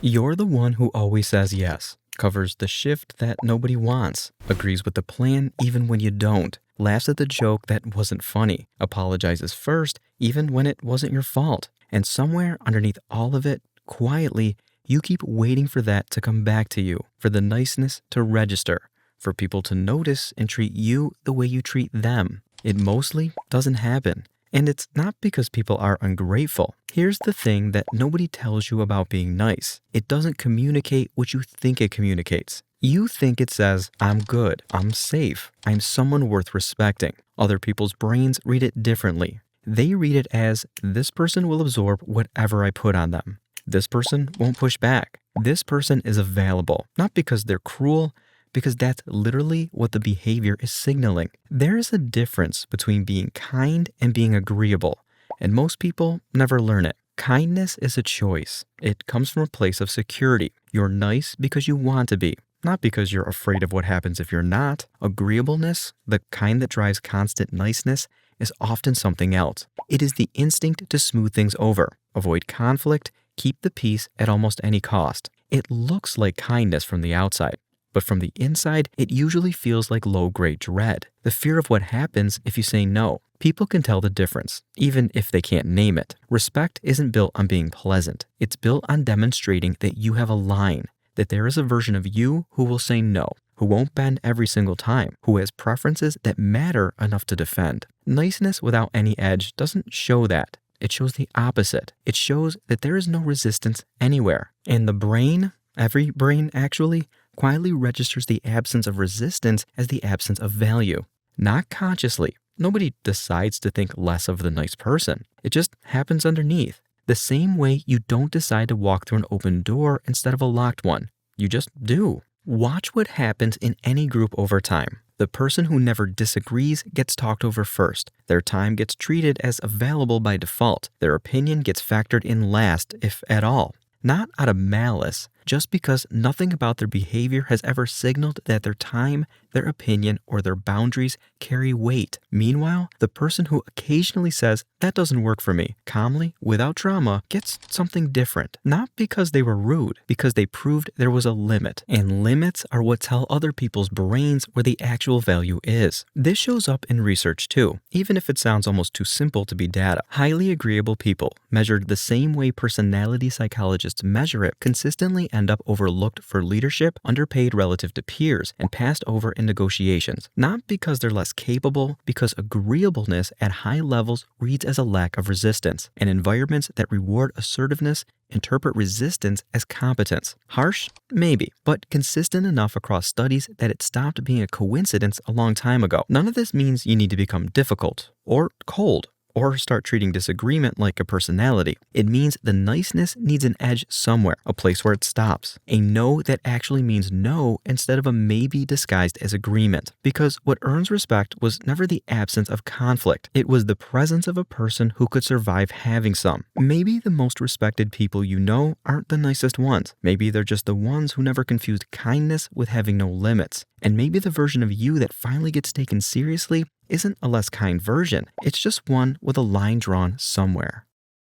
You're the one who always says yes, covers the shift that nobody wants, agrees with the plan even when you don't, laughs at the joke that wasn't funny, apologizes first even when it wasn't your fault. And somewhere underneath all of it, quietly, you keep waiting for that to come back to you, for the niceness to register, for people to notice and treat you the way you treat them. It mostly doesn't happen. And it's not because people are ungrateful. Here's the thing that nobody tells you about being nice. It doesn't communicate what you think it communicates. You think it says, I'm good, I'm safe, I'm someone worth respecting. Other people's brains read it differently. They read it as, this person will absorb whatever I put on them. This person won't push back. This person is available, not because they're cruel, because that's literally what the behavior is signaling. There is a difference between being kind and being agreeable, and most people never learn it. Kindness is a choice. It comes from a place of security. You're nice because you want to be, not because you're afraid of what happens if you're not. Agreeableness, the kind that drives constant niceness, is often something else. It is the instinct to smooth things over, avoid conflict, keep the peace at almost any cost. It looks like kindness from the outside, but from the inside, it usually feels like low-grade dread, the fear of what happens if you say no. People can tell the difference, even if they can't name it. Respect isn't built on being pleasant. It's built on demonstrating that you have a line, that there is a version of you who will say no, who won't bend every single time, who has preferences that matter enough to defend. Niceness without any edge doesn't show that. It shows the opposite. It shows that there is no resistance anywhere. And the brain, every brain actually, quietly registers the absence of resistance as the absence of value. Not consciously. Nobody decides to think less of the nice person. It just happens underneath. The same way you don't decide to walk through an open door instead of a locked one. You just do. Watch what happens in any group over time. The person who never disagrees gets talked over first. Their time gets treated as available by default. Their opinion gets factored in last, if at all. Not out of malice, just because nothing about their behavior has ever signaled that their time, their opinion, or their boundaries carry weight. Meanwhile, the person who occasionally says, that doesn't work for me, calmly, without drama, gets something different. Not because they were rude, because they proved there was a limit. And limits are what tell other people's brains where the actual value is. This shows up in research too, even if it sounds almost too simple to be data. Highly agreeable people, measured the same way personality psychologists measure it, consistently end up overlooked for leadership, underpaid relative to peers, and passed over in negotiations. Not because they're less capable, because agreeableness at high levels reads as a lack of resistance, and environments that reward assertiveness interpret resistance as competence. Harsh? Maybe, but consistent enough across studies that it stopped being a coincidence a long time ago. None of this means you need to become difficult, or cold, or start treating disagreement like a personality. It means the niceness needs an edge somewhere, a place where it stops. A no that actually means no instead of a maybe disguised as agreement. Because what earns respect was never the absence of conflict. It was the presence of a person who could survive having some. Maybe the most respected people you know aren't the nicest ones. Maybe they're just the ones who never confused kindness with having no limits. And maybe the version of you that finally gets taken seriously isn't a less kind version. It's just one with a line drawn somewhere.